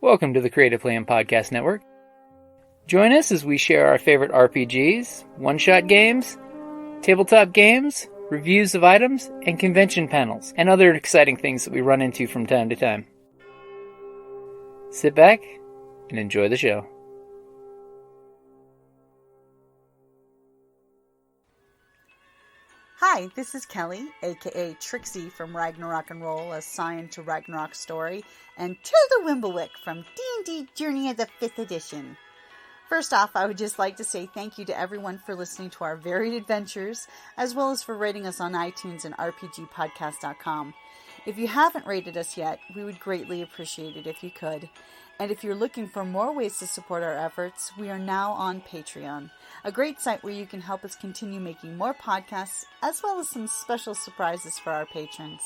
Welcome to the Creative Plan Podcast Network. Join us as we share our favorite RPGs, one-shot games, tabletop games, reviews of items, and convention panels, and other exciting things that we run into from time to time. Sit back and enjoy the show. Hi, this is Kelly, aka Trixie from Ragnarok and Roll, a Sign to Ragnarok story, and to the Wimblewick from D&D Journey of the 5th Edition. First off, I would just like to say thank you to everyone for listening to our varied adventures, as well as for rating us on iTunes and RPGpodcast.com. If you haven't rated us yet, we would greatly appreciate it if you could. And if you're looking for more ways to support our efforts, we are now on Patreon, a great site where you can help us continue making more podcasts, as well as some special surprises for our patrons.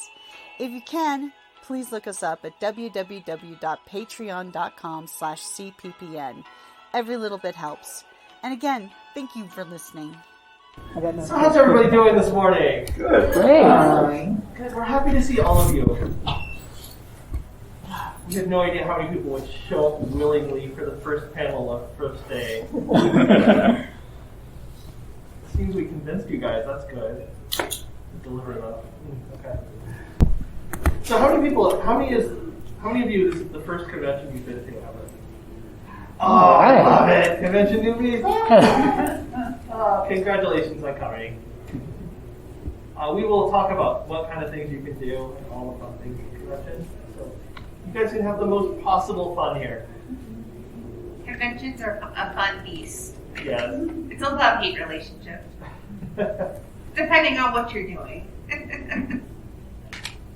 If you can, please look us up at www.patreon.com/cppn. Every little bit helps. And again, thank you for listening. So how's everybody doing this morning? Good. Great. Good. We're happy to see all of you. We have no idea how many people would show up willingly for the first panel of first day. Seems we convinced you guys. That's good. Deliver it up. Okay. So how many of you this is the first convention you've been to ever? Oh, I love it. Convention newbies. Congratulations on coming. We will talk about what kind of things you can do and all the fun things at convention. So you guys can have the most possible fun here. Conventions are a fun beast. Yes. It's a love-hate relationship. Depending on what you're doing.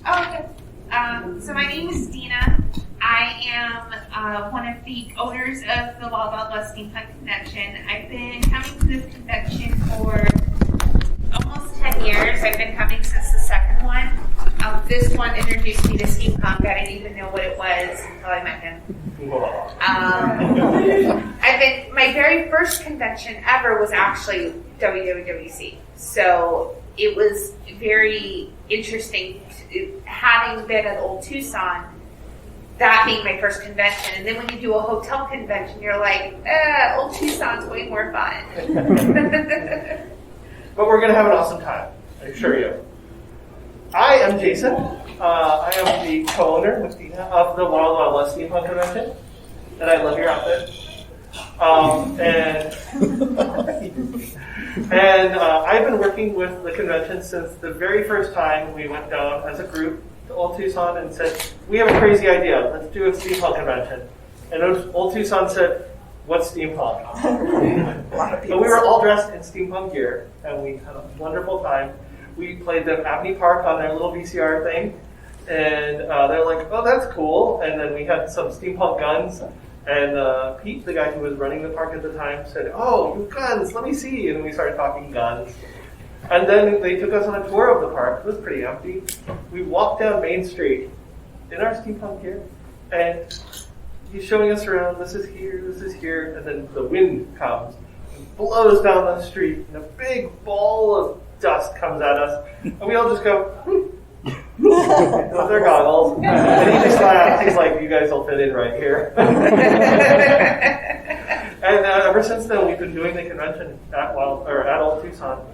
Okay. So my name is Deena. I am one of the owners of the WWWCX Steampunk Convention. I've been coming to this convention for almost 10 years. I've been coming since the second one. This one introduced me to Steampunk. I didn't even know what it was until I met him. My very first convention ever was actually WWWC. So it was very interesting having been at Old Tucson, that being my first convention. And then when you do a hotel convention, you're like, Old Tucson's way more fun. But we're going to have an awesome time, I assure you. I am Jason. I am the co-owner with Deena of the WWWCX Steampunk Convention, and I love your outfit. And I've been working with the convention since the very first time we went down as a group to Old Tucson and said, we have a crazy idea, let's do a steampunk convention. And Old Tucson said, what's steampunk? So we were all dressed in steampunk gear, and we had a wonderful time. We played them at Abney Park on their little VCR thing, and they're like, oh, that's cool. And then we had some steampunk guns, and Pete, the guy who was running the park at the time, said, oh, you guns, let me see. And we started talking guns. And then they took us on a tour of the park. It was pretty empty. We walked down Main Street in our steampunk gear, and he's showing us around, this is here, and then the wind comes and blows down the street, and a big ball of dust comes at us, and we all just go, with our goggles, and he just laughs. He's like, you guys will fit in right here. And ever since then, we've been doing the convention at Old Tucson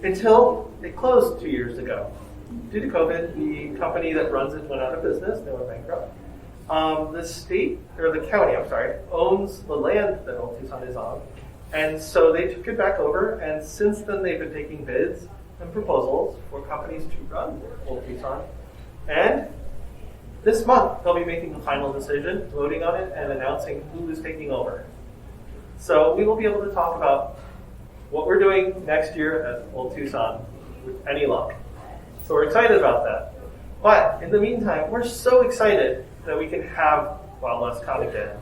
until it closed 2 years ago. Due to COVID, the company that runs it went out of business. They went bankrupt. The county, owns the land that Old Tucson is on. And so they took it back over, and since then they've been taking bids and proposals for companies to run Old Tucson. And this month they'll be making the final decision, voting on it, and announcing who is taking over. So we will be able to talk about what we're doing next year at Old Tucson with any luck. So we're excited about that. But in the meantime, we're so excited that we can have WWWCon again.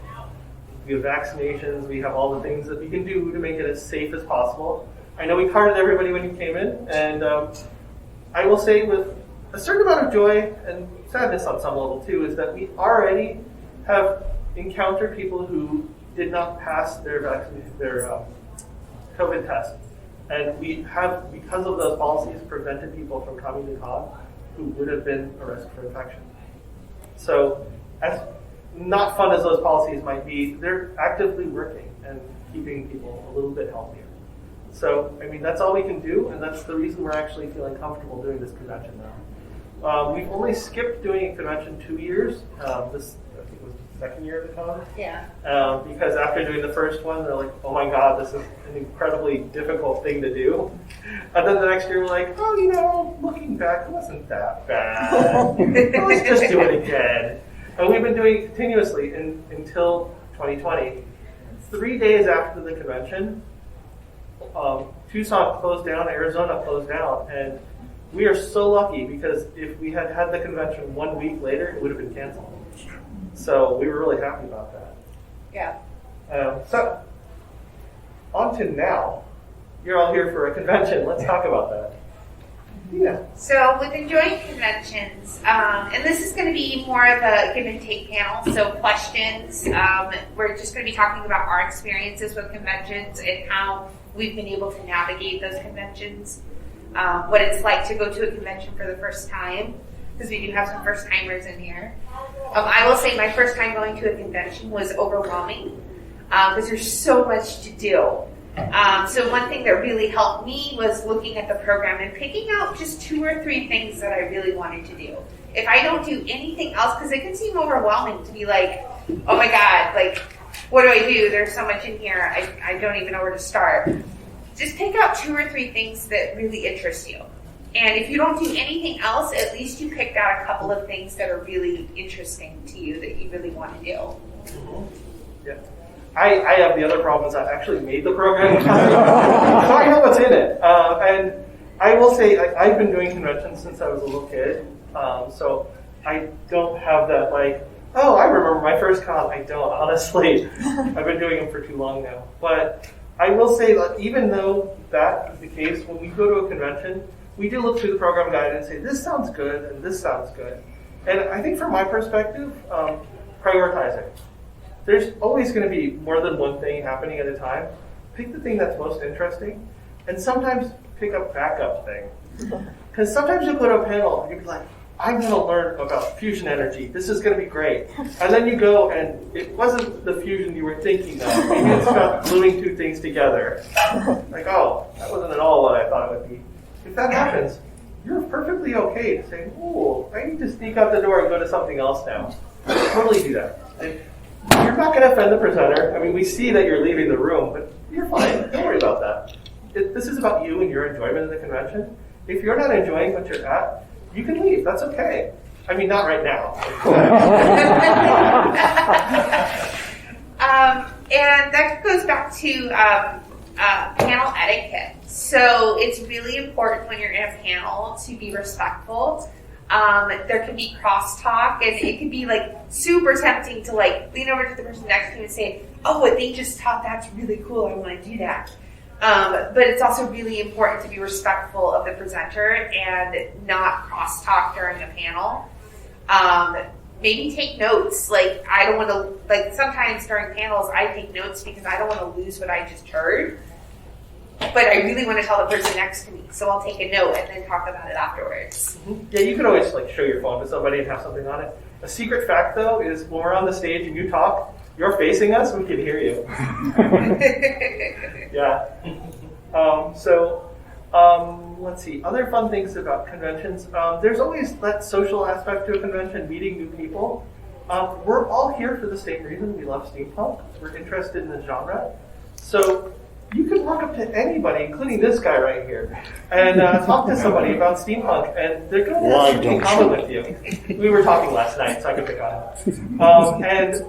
We have vaccinations, we have all the things that we can do to make it as safe as possible. I know we carded everybody when you came in, and I will say with a certain amount of joy and sadness on some level too, is that we already have encountered people who did not pass their COVID test. And we have, because of those policies, prevented people from coming to con who would have been a risk for infection. So as not fun as those policies might be, they're actively working and keeping people a little bit healthier. So, I mean, that's all we can do, and that's the reason we're actually feeling comfortable doing this convention now. We've only skipped doing a convention 2 years. This, I think, was the second year of the con. Yeah. Because after doing the first one, they're like, oh my god, this is an incredibly difficult thing to do. And then the next year, we're like, oh, you know, looking back, it wasn't that bad. Let's just do it again. And we've been doing it continuously until 2020. 3 days after the convention, Tucson closed down, Arizona closed down, and we are so lucky because if we had had the convention 1 week later, it would have been canceled. So we were really happy about that. Yeah. So, on to now. You're all here for a convention. Let's talk about that. Yeah. So with enjoying conventions, and this is going to be more of a give and take panel, so questions. We're just going to be talking about our experiences with conventions and how we've been able to navigate those conventions, what it's like to go to a convention for the first time, because we do have some first timers in here. I will say my first time going to a convention was overwhelming because there's so much to do. So one thing that really helped me was looking at the program and picking out just 2 or 3 things that I really wanted to do. If I don't do anything else, because it can seem overwhelming to be like, oh my god, like, what do I do? There's so much in here, I don't even know where to start. Just pick out 2 or 3 things that really interest you. And if you don't do anything else, at least you picked out a couple of things that are really interesting to you that you really want to do. Mm-hmm. Yeah. I have the other problems. I actually made the program, so I know what's in it. And I will say I've been doing conventions since I was a little kid, so I don't have that like, oh, I remember my first con. I don't, honestly. I've been doing them for too long now. But I will say that even though that is the case, when we go to a convention, we do look through the program guide and say, this sounds good and this sounds good. And I think from my perspective, prioritizing. There's always going to be more than one thing happening at a time. Pick the thing that's most interesting, and sometimes pick a backup thing. Because sometimes you'll go to a panel and you'll be like, I'm going to learn about fusion energy. This is going to be great. And then you go and it wasn't the fusion you were thinking of. Maybe it's about gluing 2 things together. Like, oh, that wasn't at all what I thought it would be. If that happens, you're perfectly okay to say, oh, I need to sneak out the door and go to something else now. Totally do that. You're not going to offend the presenter. I mean, we see that you're leaving the room, but you're fine. Don't worry about that. This is about you and your enjoyment of the convention. If you're not enjoying what you're at, you can leave. That's okay. I mean, not right now. And that goes back to panel etiquette. So it's really important when you're in a panel to be respectful. There can be crosstalk, and it can be like super tempting to like lean over to the person next to you and say, oh, what they just taught, that's really cool, I want to do that. But it's also really important to be respectful of the presenter and not crosstalk during a panel. Maybe take notes. Like, I don't want to, like, sometimes during panels I take notes because I don't want to lose what I just heard. But I really want to tell the person next to me, so I'll take a note and then talk about it afterwards. Mm-hmm. Yeah, you can always like show your phone to somebody and have something on it. A secret fact, though, is when we're on the stage and you talk, you're facing us, we can hear you. Yeah. Let's see. Other fun things about conventions. There's always that social aspect to a convention, meeting new people. We're all here for the same reason. We love steampunk. We're interested in the genre. So you can walk up to anybody, including this guy right here, and talk to somebody about steampunk, and they're going to have something in common with you. We were talking last night, so I could pick on it. And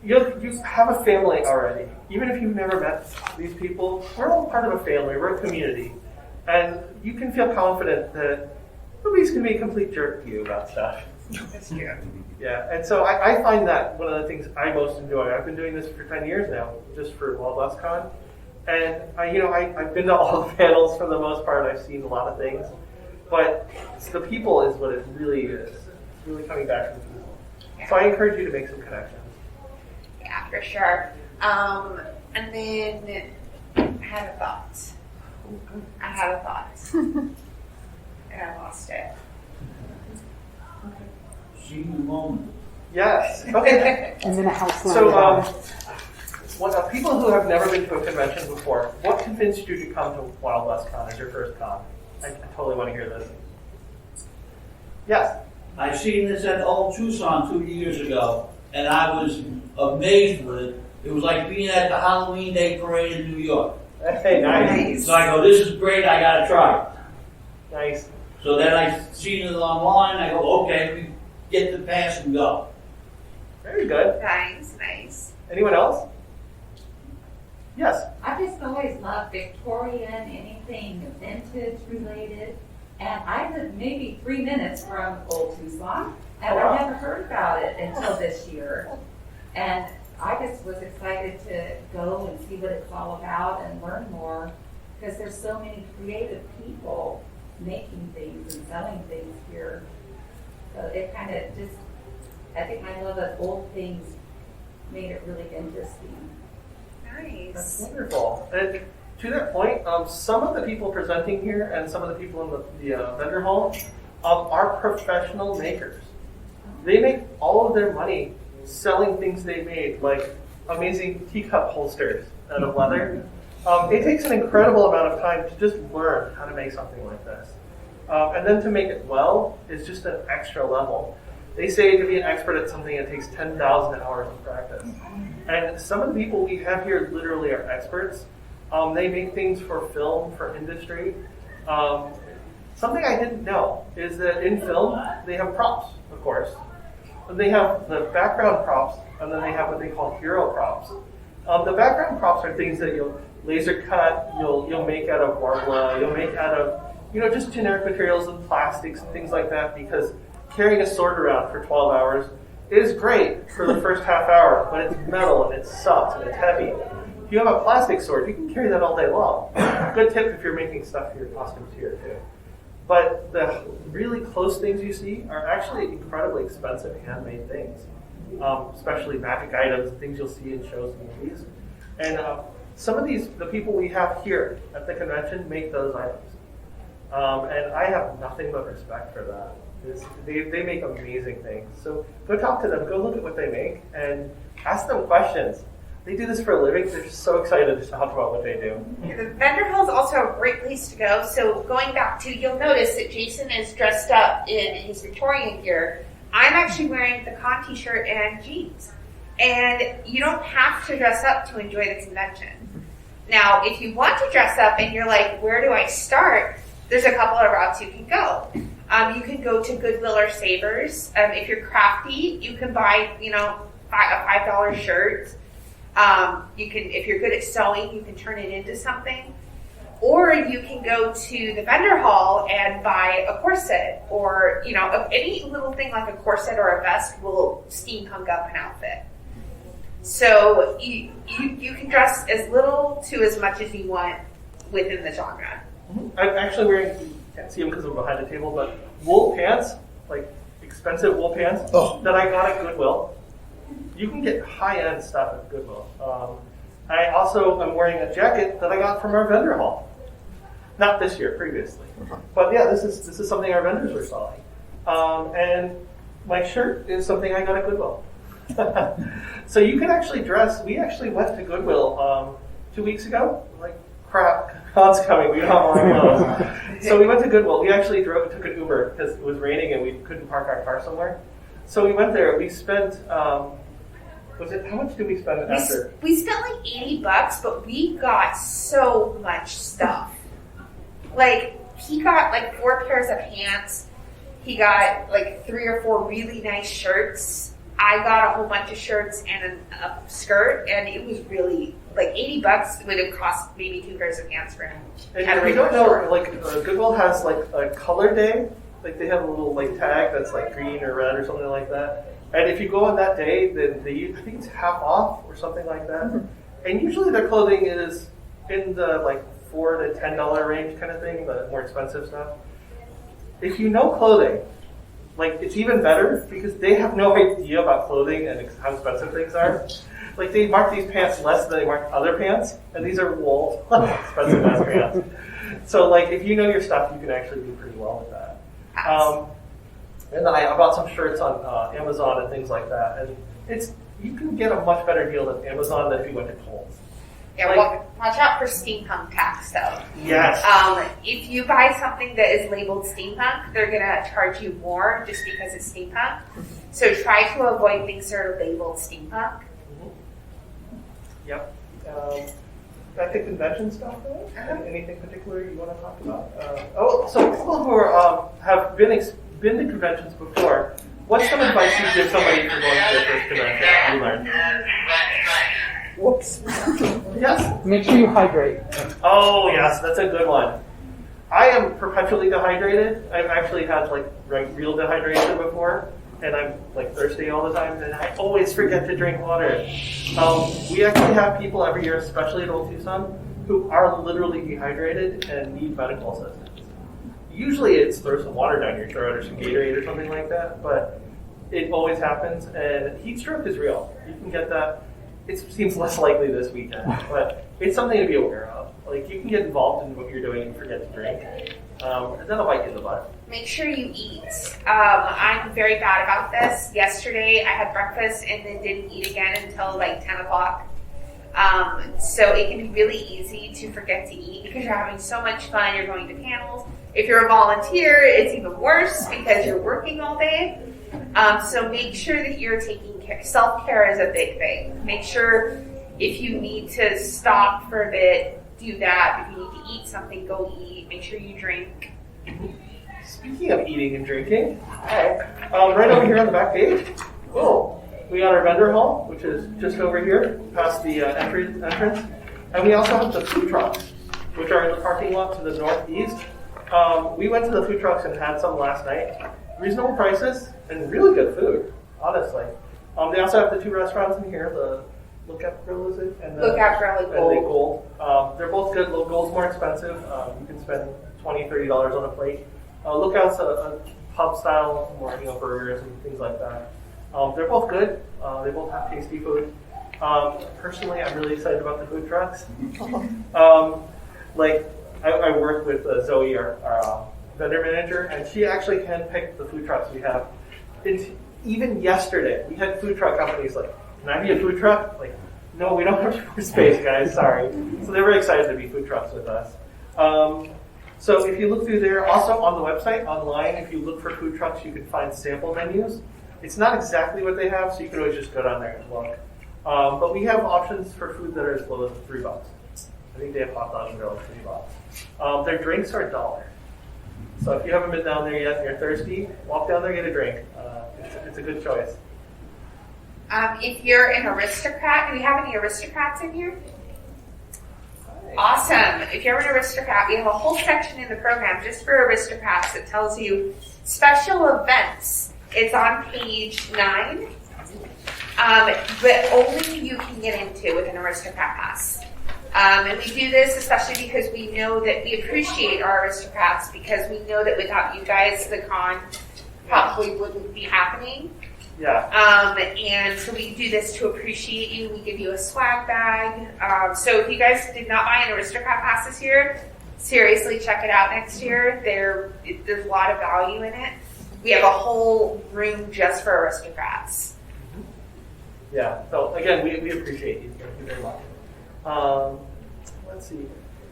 you have a family already. Even if you've never met these people, we're all part of a family. We're a community. And you can feel confident that nobody's going to be a complete jerk to you about stuff. That's true. Yeah, and so I find that one of the things I most enjoy. I've been doing this for 10 years now, just for WWWCon. And I've been to all the panels for the most part. I've seen a lot of things. But it's the people is what it really is. It's really coming back to the people. Yeah. So I encourage you to make some connections. Yeah, for sure. And then I had a thought. And I lost it. Senior moment. Yes. Okay. And then a house So, people who have never been to a convention before, what convinced you to come to Wild West Con as your first con? I totally want to hear this. Yes. I seen this at Old Tucson 2 years ago, and I was amazed with it. It was like being at the Halloween Day Parade in New York. Hey, nice. So I go, this is great, I gotta try it. Nice. So then I seen it online, I go, okay, we get the pass and go. Very good. Nice, nice. Anyone else? Yes. I just always loved Victorian, anything vintage related. And I lived maybe 3 minutes from Old Tucson, and I never heard about it until this year. And I just was excited to go and see what it's all about and learn more, because there's so many creative people making things and selling things here. So it kind of just, I think my love of old things made it really interesting. Nice. That's wonderful. And to that point, some of the people presenting here and some of the people in the vendor hall are professional makers. They make all of their money selling things they made, like amazing teacup holsters out of leather. It takes an incredible amount of time to just learn how to make something like this. And then to make it well is just an extra level. They say to be an expert at something, it takes 10,000 hours of practice. And some of the people we have here literally are experts. They make things for film, for industry. Something I didn't know is that in film, they have props, of course. They have the background props, and then they have what they call hero props. The background props are things that you'll laser cut, you'll make out of Warbla, you'll make out of, just generic materials and plastics and things like that, because carrying a sword around for 12 hours is great for the first half hour, but it's metal and it sucks and it's heavy. If you have a plastic sword, you can carry that all day long. Good tip if you're making stuff for your costumes here too. But the really close things you see are actually incredibly expensive handmade things, especially magic items, things you'll see in shows and movies. And some of the people we have here at the convention make those items. And I have nothing but respect for that. They make amazing things. So go talk to them, go look at what they make, and ask them questions. They do this for a living. They're so excited to talk about what they do. The vendor hall is also a great place to go. So going back to, you'll notice that Jason is dressed up in his Victorian gear. I'm actually wearing the con t-shirt and jeans. And you don't have to dress up to enjoy the convention. Now, if you want to dress up and you're like, where do I start? There's a couple of routes you can go. You can go to Goodwill or Savers. If you're crafty, you can buy, a $5 shirt. You can, if you're good at sewing, you can turn it into something. Or you can go to the vendor hall and buy a corset, or any little thing like a corset or a vest will steampunk up an outfit. So you can dress as little to as much as you want within the genre. I'm actually wearing, you can't see them because I'm behind the table, but wool pants, like expensive wool pants that I got at Goodwill. You can get high-end stuff at Goodwill. I also am wearing a jacket that I got from our vendor hall. Not this year, previously. But yeah, this is something our vendors were selling. And my shirt is something I got at Goodwill. So you can actually dress. We actually went to Goodwill 2 weeks ago. Like, crap, con's coming. We don't have all our clothes. So we went to Goodwill. We actually took an Uber because it was raining and we couldn't park our car somewhere. So we went there. We spent, how much did we spend after? We spent like $80, but we got so much stuff. Like, he got like 4 pairs of pants. He got like 3 or 4 really nice shirts. I got a whole bunch of shirts and a skirt, and it was really like $80 would have cost maybe 2 pairs of pants for him. And if you don't know, like Goodwill has like a color day. Like they have a little like tag that's like green or red or something like that. And if you go on that day, then I think it's half off or something like that. And usually their clothing is in the like $4 to $10 range kind of thing, the more expensive stuff. If you know clothing, like it's even better because they have no idea about clothing and how expensive things are. Like they mark these pants less than they mark other pants, and these are wool, expensive ass pants. So like if you know your stuff, you can actually do pretty well with that. And then I bought some shirts on Amazon and things like that. And you can get a much better deal at Amazon than if you went to Kohl's. Yeah, watch out for steampunk tax though. Yes. If you buy something that is labeled steampunk, they're gonna charge you more just because it's steampunk. So try to avoid things that are labeled steampunk. Yep. Back to convention stuff, though? Anything particular you want to talk about? So people who have been to conventions before, what's some advice you give somebody for going to their first convention? You learned. Whoops. Yes. Make sure you hydrate. Oh yes, that's a good one. I am perpetually dehydrated. I've actually had real dehydration before, and I'm thirsty all the time, and I always forget to drink water. We actually have people every year, especially at Old Tucson, who are literally dehydrated and need medical assistance. Usually it's throw some water down your throat or some Gatorade or something like that, but it always happens, and heat stroke is real. You can get that. It seems less likely this weekend, but it's something to be aware of. You can get involved in what you're doing and forget to drink, and that'll bite you in the butt. Make sure you eat. I'm very bad about this. Yesterday I had breakfast and then didn't eat again until 10 o'clock. So it can be really easy to forget to eat because you're having so much fun. You're going to panels. If you're a volunteer, it's even worse because you're working all day. So make sure that you're taking care. Self-care is a big thing. Make sure if you need to stop for a bit, do that. If you need to eat something, go eat. Make sure you drink. Speaking of eating and drinking, right over here on the back page, we got our vendor hall, which is just over here, past the entrance. And we also have the food trucks, which are in the parking lot to the northeast. We went to the food trucks and had some last night. Reasonable prices and really good food, honestly. They also have the two restaurants in here, the Lookout Grill, is it? And Lookout Grill and Gold. They're both good. Gold's more expensive. You can spend $20, $30 on a plate. Lookout's a pub style, more burgers and things like that. They're both good. They both have tasty food. Personally, I'm really excited about the food trucks. I work with Zoe, our vendor manager, and she actually handpicked the food trucks we have. Even yesterday, we had food truck companies can I be a food truck? No, we don't have space, guys, sorry. So they're very excited to be food trucks with us. So if you look through there, also on the website, online, if you look for food trucks, you can find sample menus. It's not exactly what they have, so you can always just go down there and look. But we have options for food that are as low as $3. I think they have hot dogs and grill at $3. Their drinks are $1. So if you haven't been down there yet and you're thirsty, walk down there and get a drink. It's a good choice. If you're an aristocrat, do we have any aristocrats in here? Awesome. If you're an aristocrat, we have a whole section in the program just for aristocrats that tells you special events. It's on page 9, but only you can get into with an aristocrat pass. And we do this especially because we know that we appreciate our aristocrats, because we know that without you guys, the con probably wouldn't be happening. Yeah. And so we do this to appreciate you. We give you a swag bag. So if you guys did not buy an aristocrat pass this year, seriously check it out next year. There's a lot of value in it. We have a whole room just for aristocrats. Yeah. So again, we appreciate you. Thank you very much. Let's see.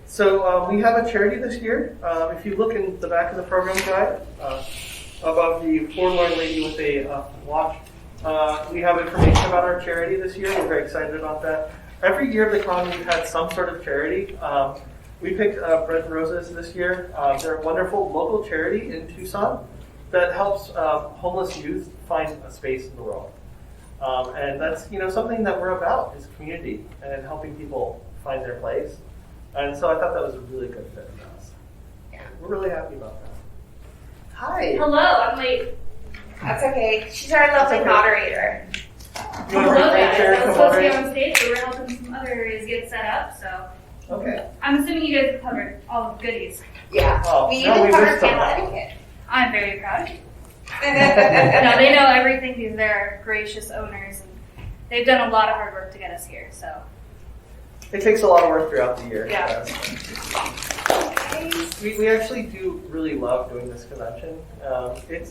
So we have a charity this year. If you look in the back of the program guide, above the forlorn lady with a watch, we have information about our charity this year. We're very excited about that. Every year of the con, we've had some sort of charity. We picked Bread and Roses this year. They're a wonderful local charity in Tucson that helps homeless youth find a space in the world. And that's something that we're about, is community and helping people find their place. And so I thought that was a really good fit for us. Yeah. We're really happy about that. Hi. Hello, I'm late. That's okay. She's our lovely moderator. You want to bring guys. chair I to was the supposed to be moderator? on stage, but we're helping some other areas get set up, so. Okay. I'm assuming you guys have covered all the goodies. Yeah. Oh, we no, even we covered missed panel something. etiquette. I'm very proud of you. No, they know everything because they're gracious owners, and they've done a lot of hard work to get us here, so. It takes a lot of work throughout the year. Yeah. We actually do really love doing this convention.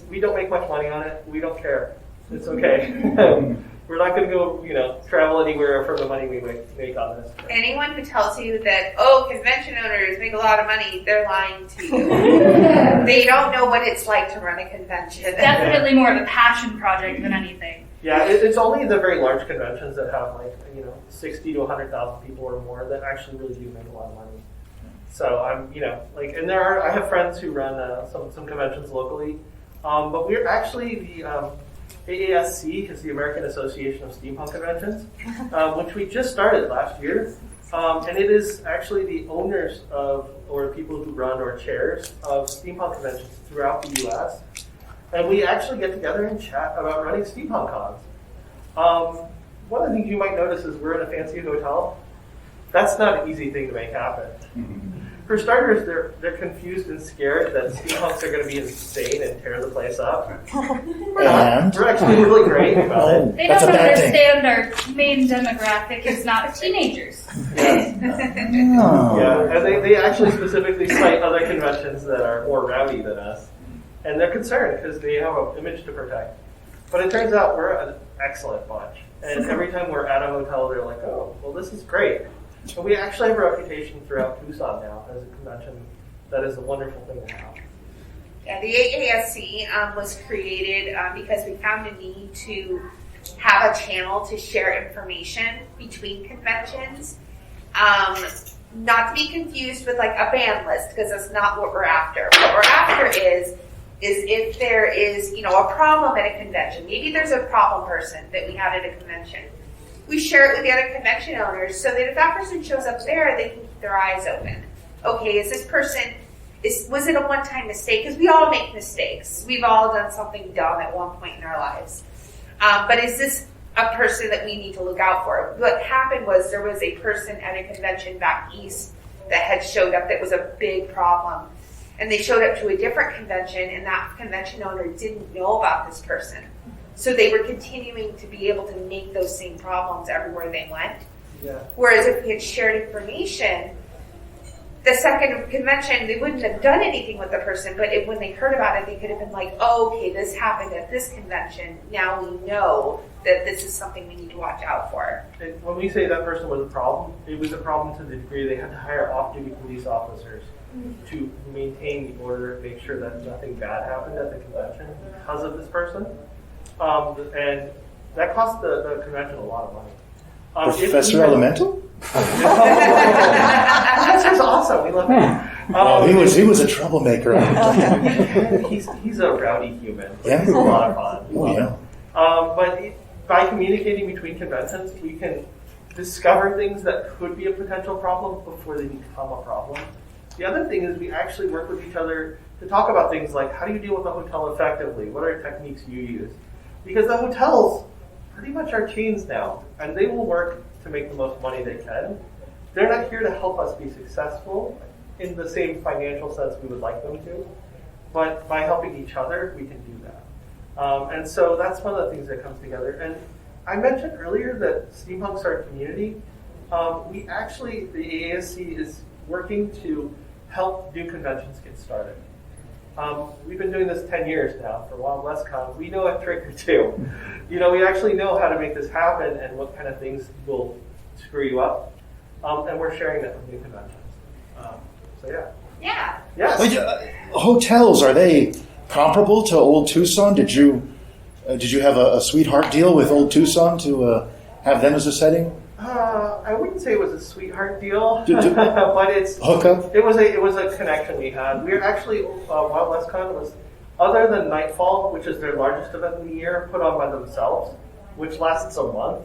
We don't make much money on it. We don't care. It's okay. We're not going to go, travel anywhere for the money we make on this. Anyone who tells you that, convention owners make a lot of money, they're lying to you. They don't know what it's like to run a convention. Definitely more of a passion project than anything. Yeah, it's only the very large conventions that have 60 to 100,000 people or more that actually really do make a lot of money. So and I have friends who run some conventions locally, but we're actually the AASC is the American Association of Steampunk Conventions, which we just started last year, and it is actually the owners or people who run or chairs of steampunk conventions throughout the U.S. And we actually get together and chat about running steampunk cons. One of the things you might notice is we're in a fancy hotel. That's not an easy thing to make happen. For starters, they're confused and scared that steampunks are going to be insane and tear the place up. We're not. We're actually really great about it. They don't understand our main demographic is not teenagers. Yeah, and they actually specifically cite other conventions that are more rowdy than us. And they're concerned because they have an image to protect. But it turns out we're an excellent bunch. And every time we're at a hotel, they're like, oh, well, this is great. And we actually have a reputation throughout Tucson now as a convention that is a wonderful thing to have. Yeah, the AASC was created because we found a need to have a channel to share information between conventions. Not to be confused with a ban list, because that's not what we're after. What we're after is if there is, a problem at a convention. Maybe there's a problem person that we have at a convention. We share it with the other convention owners so that if that person shows up there, they can keep their eyes open. Okay, is this person, was it a one-time mistake? Because we all make mistakes. We've all done something dumb at one point in our lives. But is this a person that we need to look out for? What happened was there was a person at a convention back east that had showed up that was a big problem. And they showed up to a different convention, and that convention owner didn't know about this person. So they were continuing to be able to make those same problems everywhere they went. Yeah. Whereas if we had shared information, the second convention, they wouldn't have done anything with the person, but when they heard about it, they could have been like, oh, okay, this happened at this convention. Now we know that this is something we need to watch out for. And when we say that person was a problem, it was a problem to the degree they had to hire off-duty police officers to maintain the order, make sure that nothing bad happened at the convention because of this person. And that cost the convention a lot of money. Professor Elemental? Professor's awesome. We love him. He was a troublemaker. He's a rowdy human. Yeah. He's a lot of fun. Oh, yeah. But by communicating between conventions, we can discover things that could be a potential problem before they become a problem. The other thing is we actually work with each other to talk about things like, how do you deal with a hotel effectively? What are techniques you use? Because the hotels pretty much are chains now, and they will work to make the most money they can. They're not here to help us be successful in the same financial sense we would like them to, but by helping each other, we can do that. And so that's one of the things that comes together. And I mentioned earlier that Steampunks are a community. The AASC is working to help new conventions get started. We've been doing this 10 years now for Wild West Con. We know a trick or two. We actually know how to make this happen and what kind of things will screw you up. And we're sharing that with new conventions. So yeah. Yeah. Yes. Hotels, are they comparable to Old Tucson? Did you have a sweetheart deal with Old Tucson to have them as a setting? I wouldn't say it was a sweetheart deal, but it's hookup. It was a connection we had. We were actually Wild West Con was, other than Nightfall, which is their largest event in the year, put on by themselves, which lasts a month.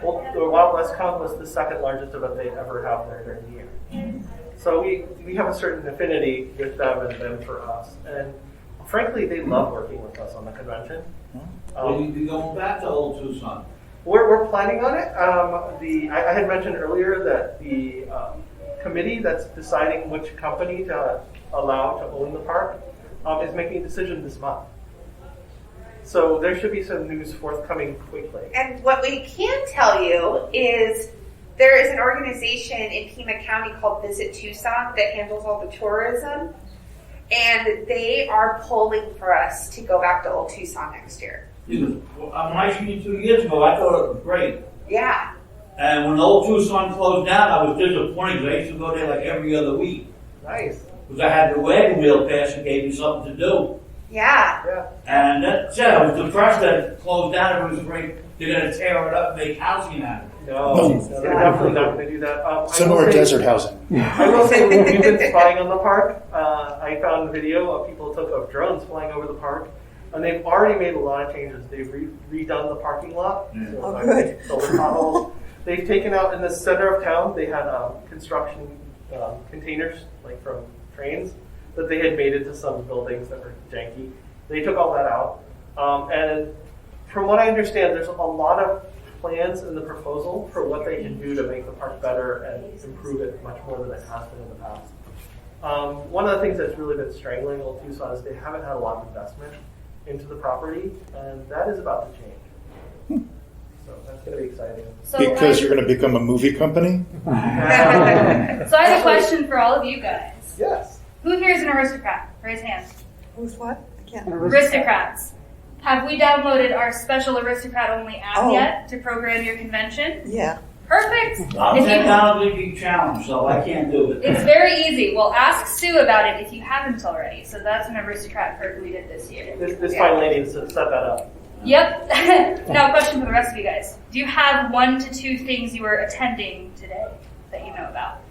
Well, the Wild West Con was the second largest event they'd ever have there during the year. So we have a certain affinity with them and them for us, and frankly, they love working with us on the convention. Will you be going back to Old Tucson? We're planning on it. I had mentioned earlier that the committee that's deciding which company to allow to own the park is making a decision this month. So there should be some news forthcoming quickly. And what we can tell you is there is an organization in Pima County called Visit Tucson that handles all the tourism, and they are pulling for us to go back to Old Tucson next year. When I seen you 2 years ago, I thought it was great. Yeah. And when Old Tucson closed down, I was disappointed because I used to go there like every other week. Nice. Because I had the wagon wheel pass and gave me something to do. Yeah. And that's it. I was depressed that it closed down. It was great. They're going to tear it up and make housing out of it. No, they're definitely not going to do that. Similar desert housing. I will say, when we've been spying on the park, I found a video of people took of drones flying over the park, and they've already made a lot of changes. They've redone the parking lot. So good. Solar panels. They've taken out in the center of town. They had construction containers, like from trains, that they had made into some buildings that were janky. They took all that out, and from what I understand, there's a lot of plans in the proposal for what they can do to make the park better and improve it much more than it has been in the past. One of the things that's really been strangling Old Tucson is they haven't had a lot of investment into the property, and that is about to change. So that's going to be exciting. So Because you're going to become a movie company? So I have a question for all of you guys. Yes. Who here is an aristocrat? Raise hands. Who's what? I can't. Aristocrats. Have we downloaded our special aristocrat-only app yet to program your convention? Yeah. Perfect. I'm If you- technologically being challenged, so I can't do it. It's very easy. Well, ask Sue about it if you haven't already. So that's an aristocrat perk we did this year. This fine lady has set that up. Yep. Now, a question for the rest of you guys. Do you have 1 to 2 things you are attending today that you know about?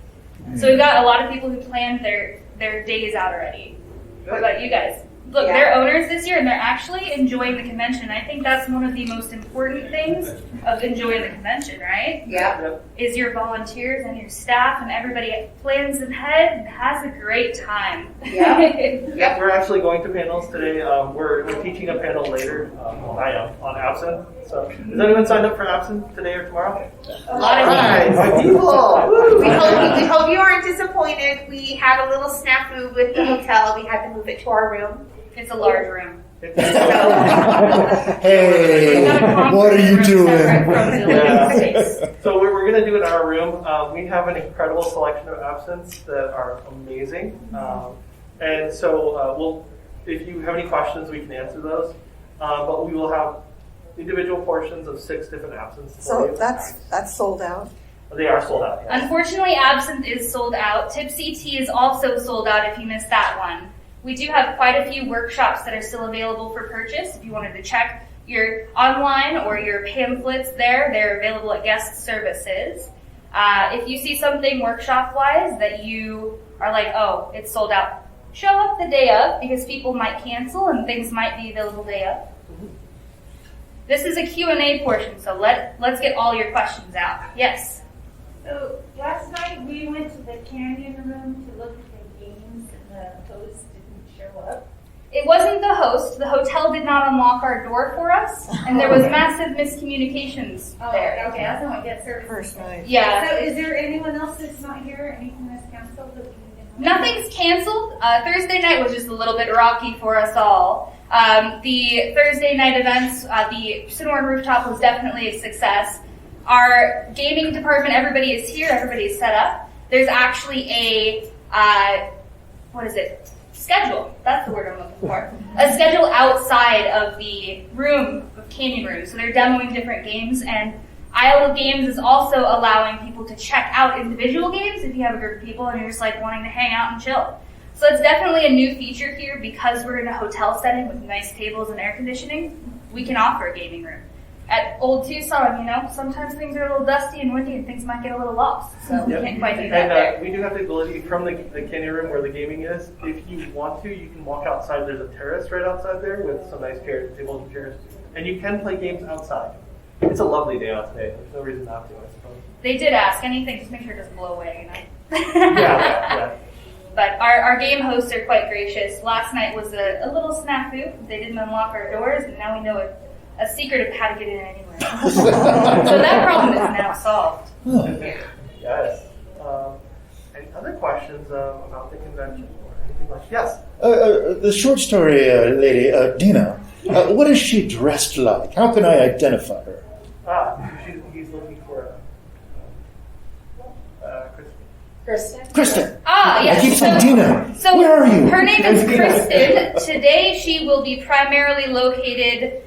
So we've got a lot of people who planned their days out already. What about you guys? Look, they're owners this year, and they're actually enjoying the convention. I think that's one of the most important things of enjoying the convention, right? Yeah. Is your volunteers and your staff and everybody plans ahead and has a great time. Yeah. Yeah, we're actually going to panels today. We're teaching a panel later. Well, I am on absinthe. So, is anyone signed up for absinthe today or tomorrow? A lot of Nice, people. my people. We hope you aren't disappointed. We had a little snafu with the hotel. We had to move it to our room. It's a large room. Hey, what are you doing? So we're going to do it in our room. We have an incredible selection of absinthes that are amazing. And so if you have any questions, we can answer those. But we will have individual portions of 6 different absinthes. So that's sold out. They are sold out. Yeah. Unfortunately, absinthe is sold out. Tipsy tea is also sold out if you missed that one. We do have quite a few workshops that are still available for purchase. If you wanted to check your online or your pamphlets there, they're available at guest services. If you see something workshop-wise that you are like, oh, it's sold out, show up the day of because people might cancel and things might be available day of. This is a Q&A portion, so let's get all your questions out. Yes? So last night we went to the canyon room to look at the games and the host didn't show up. It wasn't the host. The hotel did not unlock our door for us, and there was massive miscommunications there. Okay, that's not get service. First night. Yeah. So is there anyone else that's not here? Anything that's canceled that we need to know? Nothing's canceled. Thursday night was just a little bit rocky for us all. The Thursday night events, the Sonoran Rooftop was definitely a success. Our gaming department, everybody is here, everybody is set up. There's actually a, schedule. That's the word I'm looking for. A schedule outside of the room, of Canyon Room. So they're demoing different games, and Isle of Games is also allowing people to check out individual games if you have a group of people and you're just like wanting to hang out and chill. So it's definitely a new feature here because we're in a hotel setting with nice tables and air conditioning. We can offer a gaming room. At Old Tucson, sometimes things are a little dusty and windy and things might get a little lost. So we can't quite do that there. And we do have the ability from the canyon room where the gaming is, if you want to, you can walk outside. There's a terrace right outside there with some nice chairs, tables and chairs. And you can play games outside. It's a lovely day out today. There's no reason not to, I suppose. They did ask anything, just make sure it doesn't blow away, Yeah. But our game hosts are quite gracious. Last night was a little snafu. They didn't unlock our doors, and now we know a secret of how to get in anywhere. So that problem is now solved. Yes. Any other questions about the convention or anything like that? Yes? The short story lady, Deena, what is she dressed like? How can I identify her? He's looking for Kristen. Ah, yes. I keep saying Deena. So Where are you? her name is Kristen. Today she will be primarily located,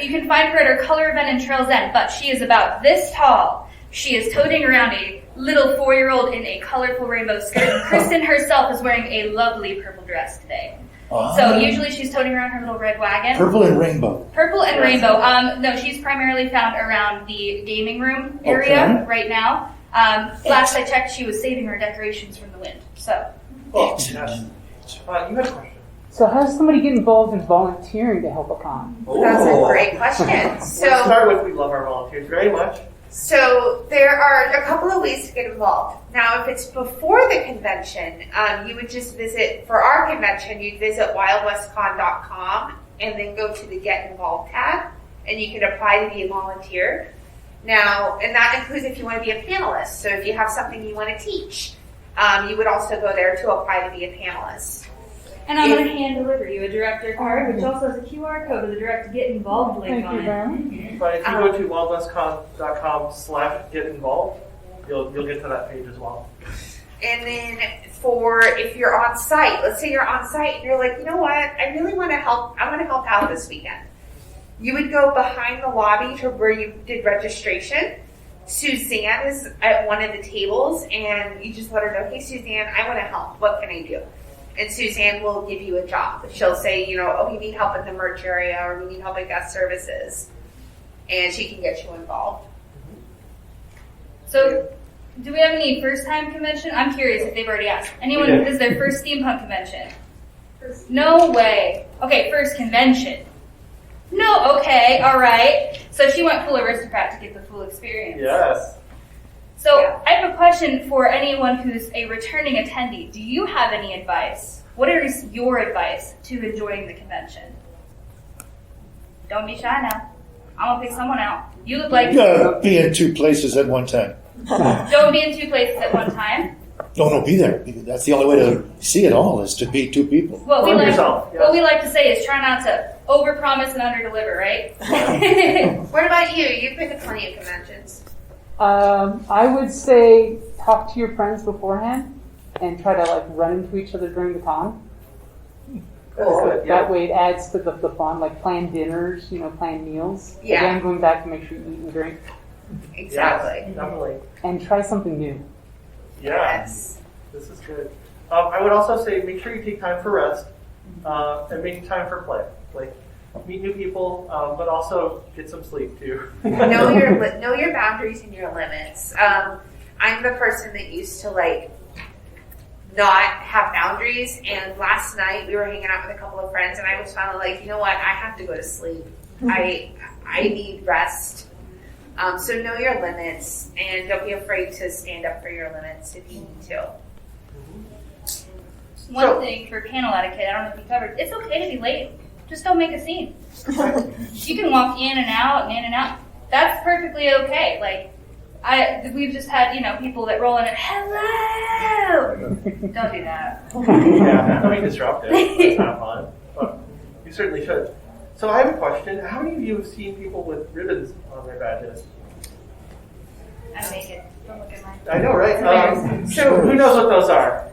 you can find her at her color event in Trails End, but she is about this tall. She is toting around a little 4-year-old in a colorful rainbow skirt. Kristen herself is wearing a lovely purple dress today. So usually she's toting around her little red wagon. Purple and rainbow. Purple and rainbow. No, she's primarily found around the gaming room area right now. Last I checked, she was saving her decorations from the wind. So. Oh, yes. You had a question. So how does somebody get involved in volunteering to help a con? That's a great question. Let's start with we love our volunteers very much. So there are a couple of ways to get involved. Now, if it's before the convention, you would just visit, for our convention, you'd visit wildwestcon.com and then go to the Get Involved tab, and you can apply to be a volunteer. Now, and that includes if you want to be a panelist. So if you have something you want to teach, you would also go there to apply to be a panelist. And I'm going to hand deliver you a director card, which also has a QR code with a direct Get Involved link on it. But if you go to wildwestcon.com/get involved, you'll get to that page as well. And then for if you're on site, let's say you're on site and you're like, you know what, I really want to help. I want to help out this weekend. You would go behind the lobby to where you did registration. Suzanne is at one of the tables, and you just let her know, hey, Suzanne, I want to help. What can I do? And Suzanne will give you a job. She'll say, we need help in the merch area, or we need help in guest services. And she can get you involved. So, do we have any first-time convention? I'm curious if they've already asked. Anyone, this is their first Steampunk convention? No way. Okay, first convention. No, okay, all right. So she went full aristocrat to get the full experience. Yes. So I have a question for anyone who's a returning attendee. Do you have any advice? What is your advice to enjoying the convention? Don't be shy now. I'm going to pick someone out. You look like... You gotta be in 2 places at one time. Don't be in 2 places at one time. No, be there. That's the only way to see it all, is to be 2 people. What we like to say is try not to overpromise and underdeliver, right? What about you? You've been to plenty of conventions. I would say talk to your friends beforehand and try to run into each other during the con. That way it adds to the fun, plan dinners, plan meals. Yeah. Again, going back to make sure you eat and drink. Exactly. Yes, definitely. And try something new. Yes. This is good. I would also say make sure you take time for rest and make time for play. Meet new people, but also get some sleep too. know your boundaries and your limits. I'm the person that used to not have boundaries, and last night we were hanging out with a couple of friends, and I was finally like, you know what, I have to go to sleep. I need rest. So know your limits, and don't be afraid to stand up for your limits if you need to. One thing for panel etiquette, I don't know if you covered, it's okay to be late. Just don't make a scene. You can walk in and out and in and out. That's perfectly okay. We've just had, people that roll in and, hello! Don't do that. Yeah, don't be disruptive. That's not fun. But you certainly should. So I have a question. How many of you have seen people with ribbons on their badges? I make it. Don't look at mine. I know, right? So who knows what those are?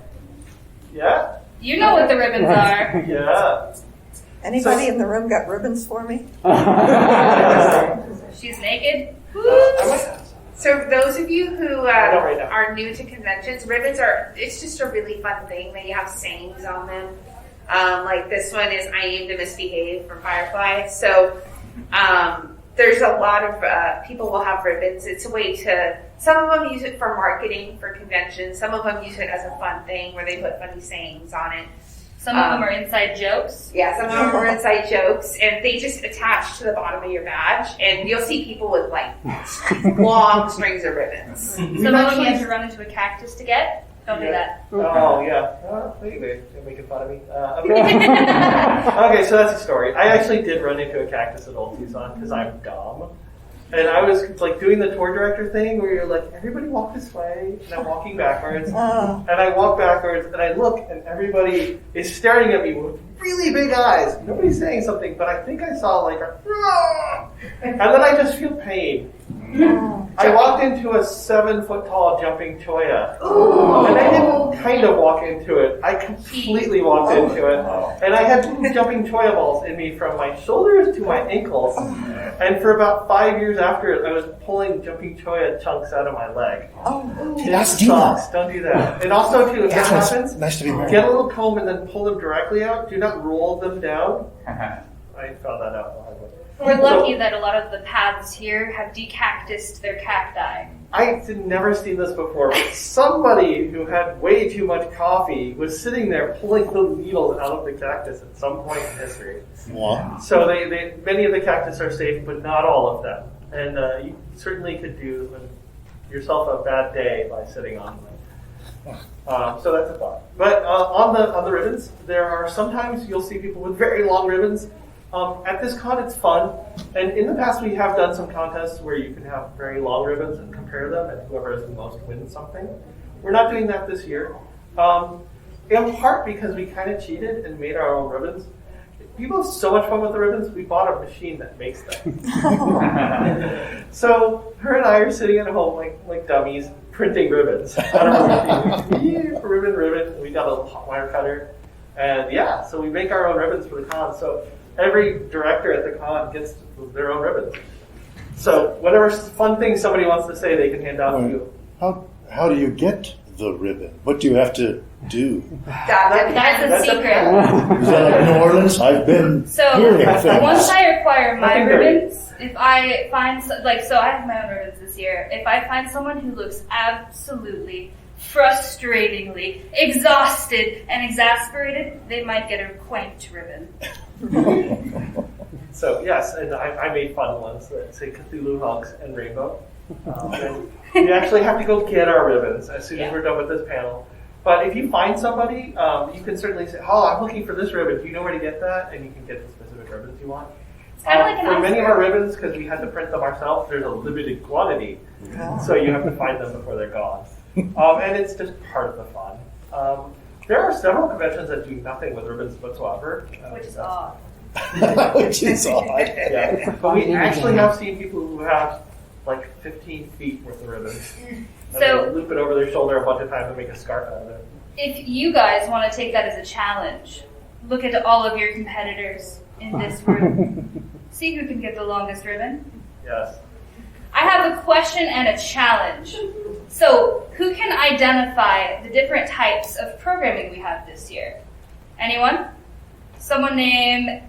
Yeah? You know what the ribbons are. Yeah. Anybody in the room got ribbons for me? She's naked. So for those of you who are new to conventions, ribbons it's just a really fun thing. They have sayings on them. This one is, I aim to misbehave from Firefly. So there's a lot of people will have ribbons. It's a way to, some of them use it for marketing for conventions. Some of them use it as a fun thing where they put funny sayings on it. Some of them are inside jokes. Yeah, some of them are inside jokes, and they just attach to the bottom of your badge, and you'll see people with long strings of ribbons. Some of them you have to run into a cactus to get. Don't do that. Oh, yeah. Anyway, they're making fun of me. Okay, so that's a story. I actually did run into a cactus at Old Tucson because I'm dumb. And I was doing the tour director thing where you're everybody walk this way, and I'm walking backwards. And I walk backwards, and I look, and everybody is staring at me with really big eyes. Nobody's saying something, but I think I saw and then I just feel pain. I walked into a 7-foot-tall jumping choya. And I didn't kind of walk into it. I completely walked into it. And I had jumping choya balls in me from my shoulders to my ankles. And for about 5 years after it, I was pulling jumping choya chunks out of my leg. That's Deena. Don't do that. And also, too, if that happens, Nice to be married. get a little comb and then pull them directly out. Do not roll them down. I found that out. We're lucky that a lot of the paths here have decactused their cacti. I've never seen this before, but somebody who had way too much coffee was sitting there pulling the needles out of the cactus at some point in history. Wow. So many of the cactus are safe, but not all of them. And you certainly could do yourself a bad day by sitting on them. So that's a thought. But on the ribbons, there are sometimes you'll see people with very long ribbons. At this con, it's fun, and in the past we have done some contests where you can have very long ribbons and compare them, and whoever has the most wins something. We're not doing that this year, in part because we kind of cheated and made our own ribbons. People have so much fun with the ribbons, we bought a machine that makes them. So her and I are sitting at home like dummies, printing ribbons out of our machine. Ribbon. We got a hot wire cutter, and so we make our own ribbons for the con. So every director at the con gets their own ribbons. So whatever fun thing somebody wants to say, they can hand out to you. How do you get the ribbon? What do you have to do? That's a secret. Is that like New Orleans? I've been hearing things. Once I acquire my ribbons, if I find, so I have my own ribbons this year. If I find someone who looks absolutely, frustratingly, exhausted and exasperated, they might get a quaint ribbon. So yes, and I made fun ones that say Cthulhu Hulks and Rainbow. And we actually have to go get our ribbons as soon as we're done with this panel. But if you find somebody, you can certainly say, I'm looking for this ribbon. Do you know where to get that? And you can get the specific ribbons you want. It's kind of like for many of our ribbons, because we had to print them ourselves, there's a limited quantity. So you have to find them before they're gone. And it's just part of the fun. There are several conventions that do nothing with ribbons whatsoever. Which is odd. Which is odd. Yeah. But we actually have seen people who have like 15 feet worth of ribbons. And they loop it over their shoulder a bunch of times and make a scarf out of it. If you guys want to take that as a challenge, look at all of your competitors in this room. See who can get the longest ribbon. Yes. I have a question and a challenge. So, who can identify the different types of programming we have this year? Anyone? Someone name,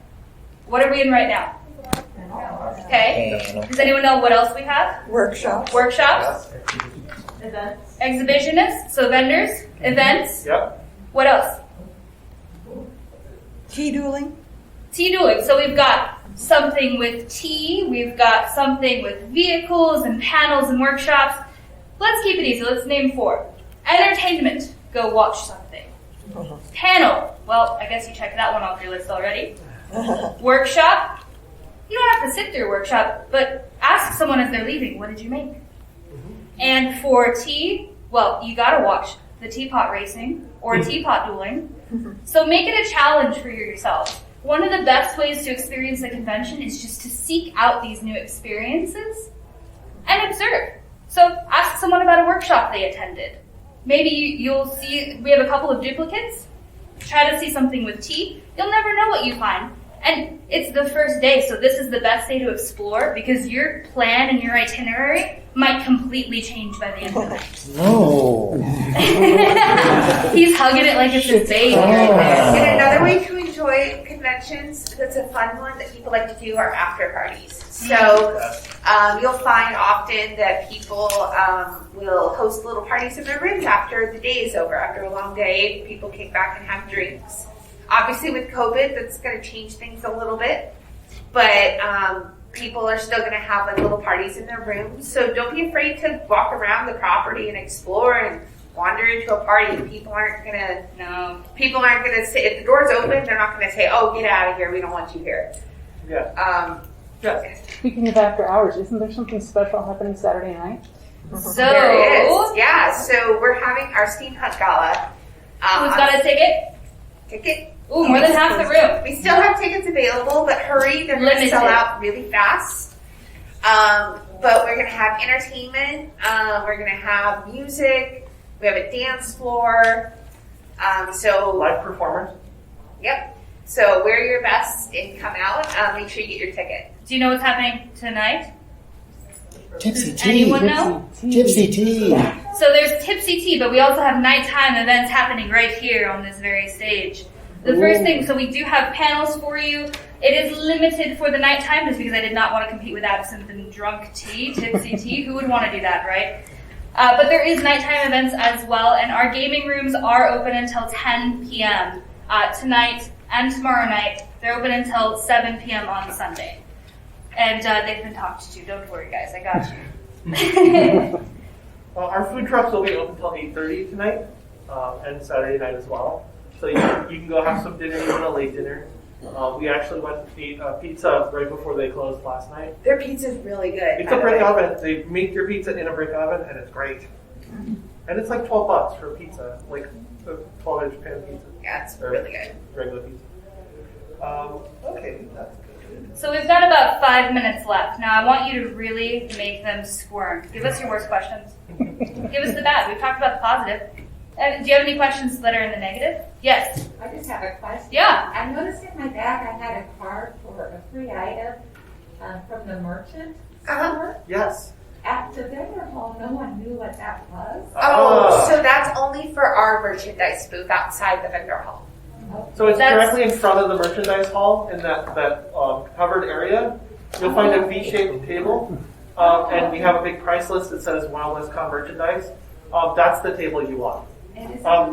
what are we in right now? Okay. Does anyone know what else we have? Workshops. Events. Exhibitionists, so vendors, events. Yep. What else? Tea dueling. Tea dueling. So we've got something with tea, we've got something with vehicles and panels and workshops. Let's keep it easy. Let's name 4. Entertainment. Go watch something. Panel. Well, I guess you checked that one off your list already. Workshop. You don't have to sit through a workshop, but ask someone as they're leaving, what did you make? And for tea, well, you gotta watch the teapot racing or teapot dueling. So make it a challenge for yourself. One of the best ways to experience the convention is just to seek out these new experiences and observe. So ask someone about a workshop they attended. Maybe you'll see, we have a couple of duplicates. Try to see something with tea. You'll never know what you find. And it's the first day, so this is the best day to explore because your plan and your itinerary might completely change by the end of the night. No. He's hugging it like it's his baby. And another way to enjoy conventions that's a fun one that people like to do are after parties. So you'll find often that people will host little parties in their rooms after the day is over. After a long day, people kick back and have drinks. Obviously with COVID, that's going to change things a little bit, but people are still going to have like little parties in their rooms. So don't be afraid to walk around the property and explore and wander into a party. People aren't going to say, if the door's open, they're not going to say, oh, get out of here, we don't want you here. Yeah. Speaking of after hours, isn't there something special happening Saturday night? So there is, yeah. So we're having our Steampunk Gala. Who's got a ticket? Ticket? Ooh, more than half the room. We still have tickets available, but hurry, they're going to sell out really fast. but we're going to have entertainment. We're going to have music. We have a dance floor. So Live performers. Yep. So wear your best and come out. Make sure you get your ticket. Do you know what's happening tonight? Tipsy Does tea. anyone know? Tipsy tea. So there's Tipsy Tea, but we also have nighttime events happening right here on this very stage. The first thing, so we do have panels for you. It is limited for the nighttime just because I did not want to compete with absinthe and drunk tea, Tipsy Tea. Who would want to do that, right? But there is nighttime events as well, and our gaming rooms are open until 10 p.m. Tonight and tomorrow night. They're open until 7 p.m. on Sunday. And they've been talked to. Don't worry, guys. I got you. Well, our food trucks will be open until 8:30 tonight, and Saturday night as well. So you can go have some dinner, even a late dinner. We actually went and ate pizza right before they closed last night. Their pizza's really good. It's a brick oven. They make your pizza in a brick oven, and it's great. And it's like $12 for a pizza, like a 12-inch pan pizza. Yeah, it's really good. Regular pizza. Okay, that's good. So we've got about 5 minutes left. Now I want you to really make them squirm. Give us your worst questions. Give us the bad. We've talked about the positive. Do you have any questions that are in the negative? Yes. I just have a question. Yeah. I noticed in my bag I had a card for a free item from the merchant store. Yes. At the vendor hall, no one knew what that was. Oh, so that's only for our merchandise booth outside the vendor hall. So it's directly in front of the merchandise hall in that covered area. You'll find a V-shaped table, and we have a big price list that says WWWCX merchandise. That's the table you want.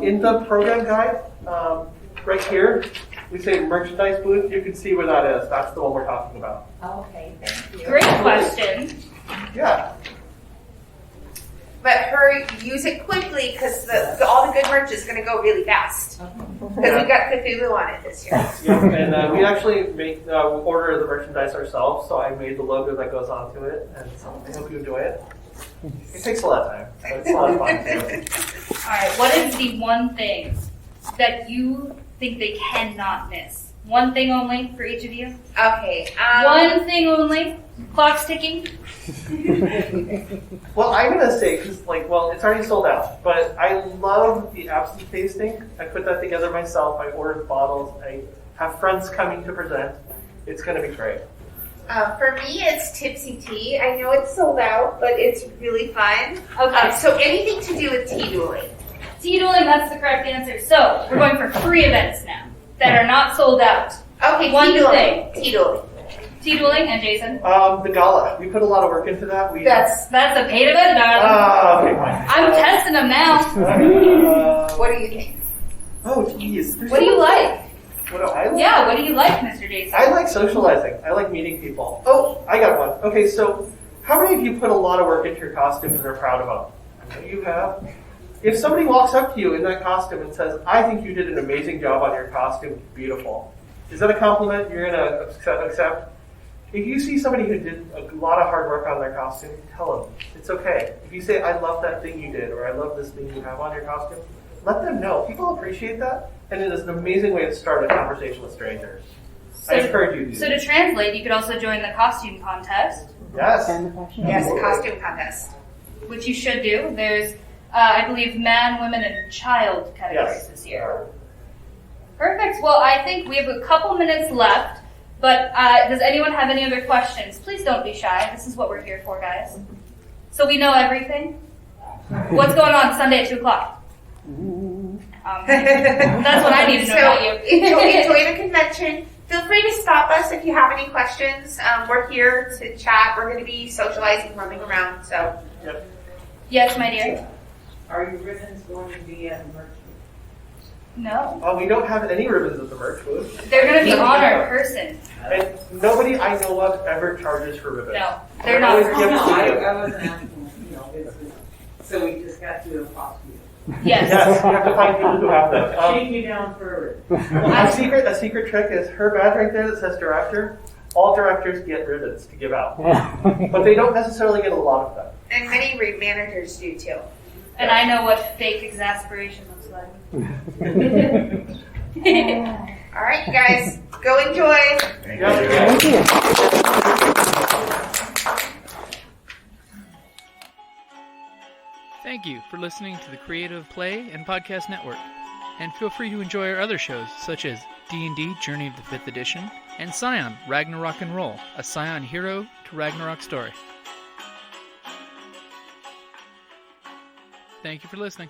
In the program guide, right here, we say merchandise booth. You can see where that is. That's the one we're talking about. Okay, thank you. Great question. Yeah. But use it quickly because all the good merch is going to go really fast. Because we got Cthulhu on it this year. Yeah, and we actually order the merchandise ourselves, so I made the logo that goes onto it, and so I hope you enjoy it. It takes a lot of time, but it's a lot of fun too. Alright, what is the one thing that you think they cannot miss? One thing only for each of you? Okay. One thing only? Clock's ticking? Well, I'm going to say, because, it's already sold out, but I love the absinthe tasting. I put that together myself. I ordered bottles. I have friends coming to present. It's going to be great. For me, it's Tipsy Tea. I know it's sold out, but it's really fun. Okay. So anything to do with tea dueling. Tea dueling, that's the correct answer. So, we're going for 3 events now that are not sold out. Okay, One tea dueling. thing. Tea dueling. Tea dueling, and Jason? The gala. We put a lot of work into that. That's a paid event, darling. Okay, fine. I'm testing them now. What do you think? Oh, geez. What do you like? What do I like? Yeah, what do you like, Mr. Jason? I like socializing. I like meeting people. Oh, I got one. Okay, so how many of you put a lot of work into your costume and are proud of them? I know you have. If somebody walks up to you in that costume and says, I think you did an amazing job on your costume, it's beautiful. Is that a compliment you're going to accept? If you see somebody who did a lot of hard work on their costume, tell them. It's okay. If you say, I love that thing you did, or I love this thing you have on your costume, let them know. People appreciate that, and it is an amazing way to start a conversation with strangers. I encourage you to do So that. to translate, you could also join the costume contest. Yes. Yes, the costume contest. Which you should do. There's, I believe, man, women, and child categories this year. Perfect. Well, I think we have a couple minutes left, but does anyone have any other questions? Please don't be shy. This is what we're here for, guys. So we know everything. What's going on Sunday at 2 o'clock? That's what I need to know about you. Enjoy the convention. Feel free to stop us if you have any questions. We're here to chat. We're going to be socializing, roaming around. So. Yep. Yes, my dear. Are your ribbons going to be at the merch? No. We don't have any ribbons at the merch booth. They're going to be on our person. And nobody I know of ever charges for ribbons. No, they're not. I wasn't asking, so we just got to do a costume. Yes. Yes, you have to find people who have them. Shake me down for A secret trick is her badge right there that says director. All directors get ribbons to give out, but they don't necessarily get a lot of them. And many managers do too. And I know what fake exasperation looks like. All right, you guys, go enjoy. Thank you. Thank you for listening to the Creative Play and Podcast Network. And feel free to enjoy our other shows, such as D&D Journey of the 5th Edition and Scion Ragnarok and Roll, a Scion Hero to Ragnarok story. Thank you for listening.